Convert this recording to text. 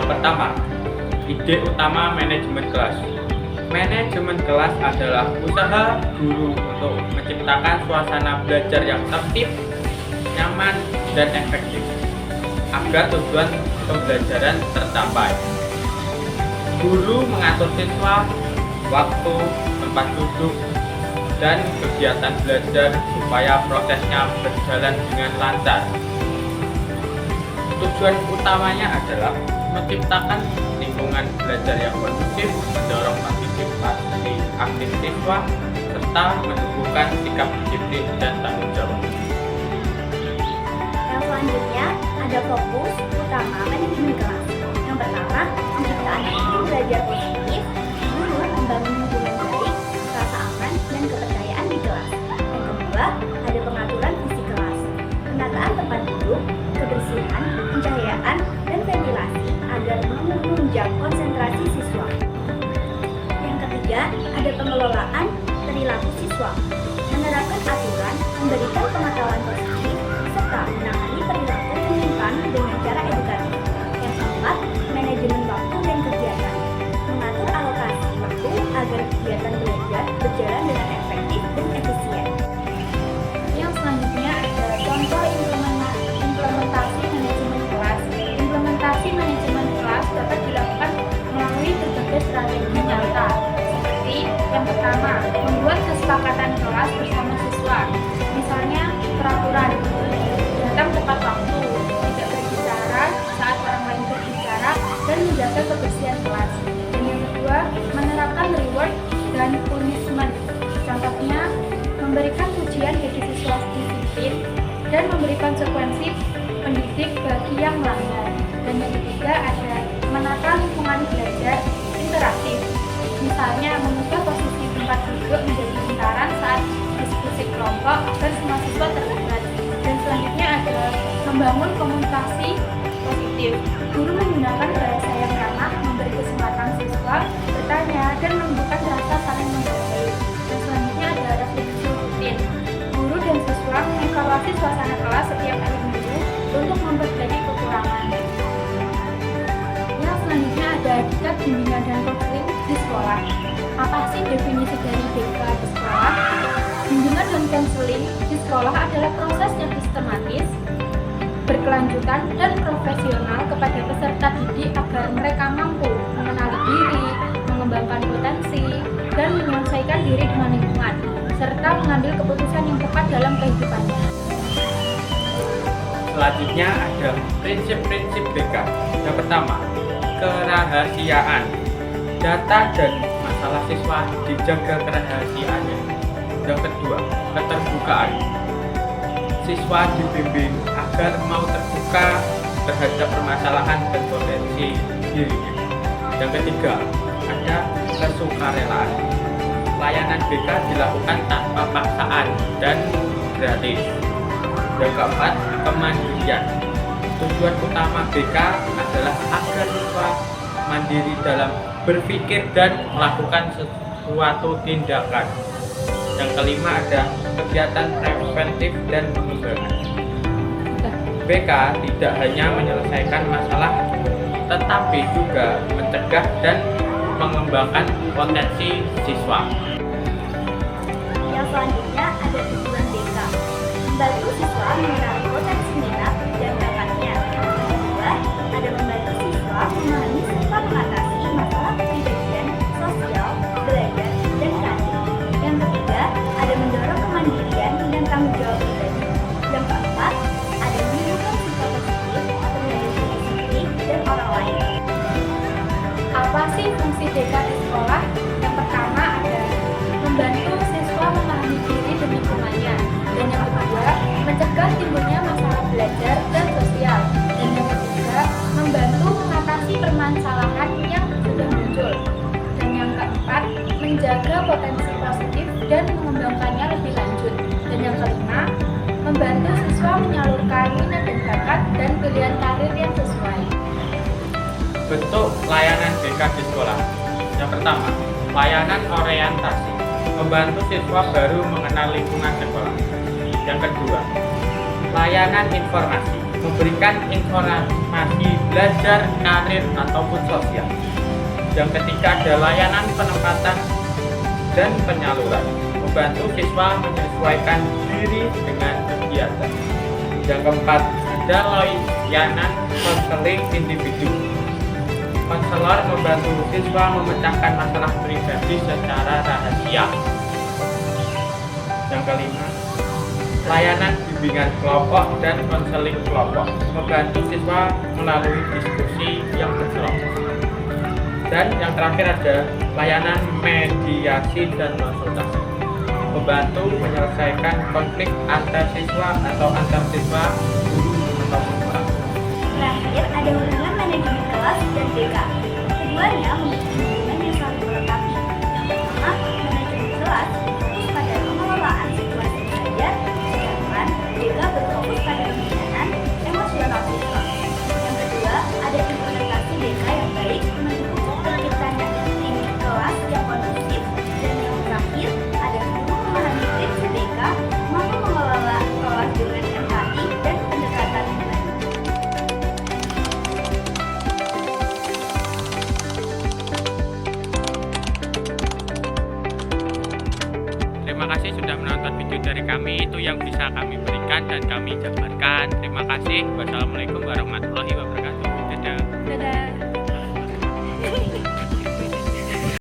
Yang pertama, ide utama manajemen kelas. Manajemen kelas adalah usaha guru untuk menciptakan suasana belajar yang tertib, nyaman, dan efektif agar tujuan pembelajaran tercapai. Guru mengatur siswa, waktu, tempat duduk, dan kegiatan belajar supaya prosesnya berjalan dengan lancar. Tujuan utamanya adalah menciptakan lingkungan belajar yang kondusif, mendorong partisipasi aktif siswa, serta menumbuhkan sikap disiplin dan tanggung jawab. Yang selanjutnya ada fokus utama manajemen kelas. Yang pertama, penciptaan iklim belajar positif, guru membangun hubungan baik, rasa aman, dan kepercayaan di kelas. Yang kedua, ada pengaturan visi kelas, penataan tempat duduk, kebersihan, pencahayaan, dan ventilasi agar menunjang konsentrasi siswa. Yang ketiga, ada pengelolaan perilaku siswa, menerapkan aturan, memberikan pengetahuan positif, serta menangani perilaku penyimpangan dengan cara edukatif. Yang keempat, manajemen waktu dan kegiatan, mengatur alokasi waktu agar kegiatan belajar berjalan dengan efektif dan efisien. Yang selanjutnya ada contoh implementasi manajemen kelas. Implementasi manajemen kelas dapat dilakukan melalui berbagai strategi nyata, seperti yang pertama, membuat kesepakatan kelas bersama siswa, misalnya peraturan datang tepat waktu, tidak berbicara saat orang lain berbicara, dan menjaga kebersihan kelas. Dan yang kedua, menerapkan reward dan punishment. Contohnya, memberikan pujian bagi siswa disiplin dan memberi konsekuensi pendidik bagi yang melanggar. Dan yang ketiga ada menata lingkungan belajar interaktif. Misalnya mengubah posisi tempat duduk menjadi lingkaran saat diskusi kelompok agar semua siswa terlibat. Dan selanjutnya ada membangun komunikasi positif. Guru menggunakan bahasa yang ramah, memberi kesempatan siswa bertanya dan menunjukkan rasa saling menghargai. Dan selanjutnya ada refleksi rutin. Guru dan siswa mengevaluasi suasana kelas setiap hari minggu untuk memperbaiki kekurangan. Yang selanjutnya ada dikat bimbingan dan konseling di sekolah. Apa sih definisi dari DK di sekolah? Bimbingan dan konseling di sekolah adalah proses yang sistematis, berkelanjutan, dan profesional kepada peserta didik agar mereka mampu mengenali diri, mengembangkan potensi, dan menyelesaikan diri dengan lingkungan, serta mengambil keputusan yang tepat dalam kehidupannya. Selanjutnya ada prinsip-prinsip BK. Yang pertama, kerahasiaan. Data dan masalah siswa dijaga kerahasiaannya. Yang kedua, keterbukaan. Siswa dibimbing agar mau terbuka terhadap permasalahan dan potensi dirinya. Yang ketiga, ada kesukarelaan. Layanan BK dilakukan tanpa paksaan dan gratis. Yang keempat, kemandirian. Tujuan utama BK adalah agar siswa mandiri dalam berpikir dan melakukan suatu tindakan. Yang kelima ada kegiatan preventif dan pengembangan. BK tidak hanya menyelesaikan masalah, tetapi juga mencegah dan mengembangkan potensi siswa. Yang selanjutnya ada tujuan BK, membantu siswa mengenali potensi minat dan bakatnya. Yang kedua, ada membantu siswa memahami serta mengatasi masalah kepribadian, sosial, belajar, dan karir. Yang ketiga, ada mendorong kemandirian dan tanggung jawab pribadi. Yang keempat, ada menunjukkan sikap positif terhadap diri sendiri dan orang lain. Apa sih fungsi BK di sekolah? Yang pertama ada membantu siswa memahami diri dan lingkungannya. Dan yang kedua, mencegah timbulnya masalah belajar dan sosial. Dan yang ketiga, membantu mengatasi permasalahan yang sudah muncul. Dan yang keempat, menjaga potensi positif dan mengembangkannya lebih lanjut. Dan yang kelima, membantu siswa menyalurkan minat dan bakat dan pilihan karir yang sesuai. Bentuk layanan BK di sekolah. Yang pertama, layanan orientasi, membantu siswa baru mengenal lingkungan sekolah. Yang kedua, layanan informasi, memberikan informasi belajar, karir, ataupun sosial. Yang ketiga ada layanan penempatan dan penyaluran, membantu siswa menyesuaikan diri dengan kegiatan. Yang keempat ada layanan konseling individu. Konselor membantu siswa memecahkan masalah pribadi secara rahasia. Yang kelima, layanan bimbingan kelompok dan konseling kelompok, membantu siswa melalui diskusi yang berkelompok. Dan yang terakhir ada layanan mediasi dan konsultasi, membantu menyelesaikan konflik antar siswa atau antar siswa, guru, atau orang tua. Terakhir, ada hubungan manajemen kelas dan BK. Keduanya memiliki hubungan yang saling melengkapi. Yang pertama, manajemen kelas berfokus pada pengelolaan situasi belajar, sedangkan BK berfokus pada pembinaan emosional siswa. Yang kedua, ada implementasi BK yang baik mendukung terciptanya tim kelas yang kondusif. Dan yang terakhir, ada guru memahami prinsip BK, mampu mengelola kelas dengan empati dan pendekatan yang baik. Terima kasih sudah menonton video dari kami. Itu yang bisa kami berikan dan kami jabarkan. Terima kasih. Wassalamualaikum warahmatullahi wabarakatuh. Dadah. Dadah.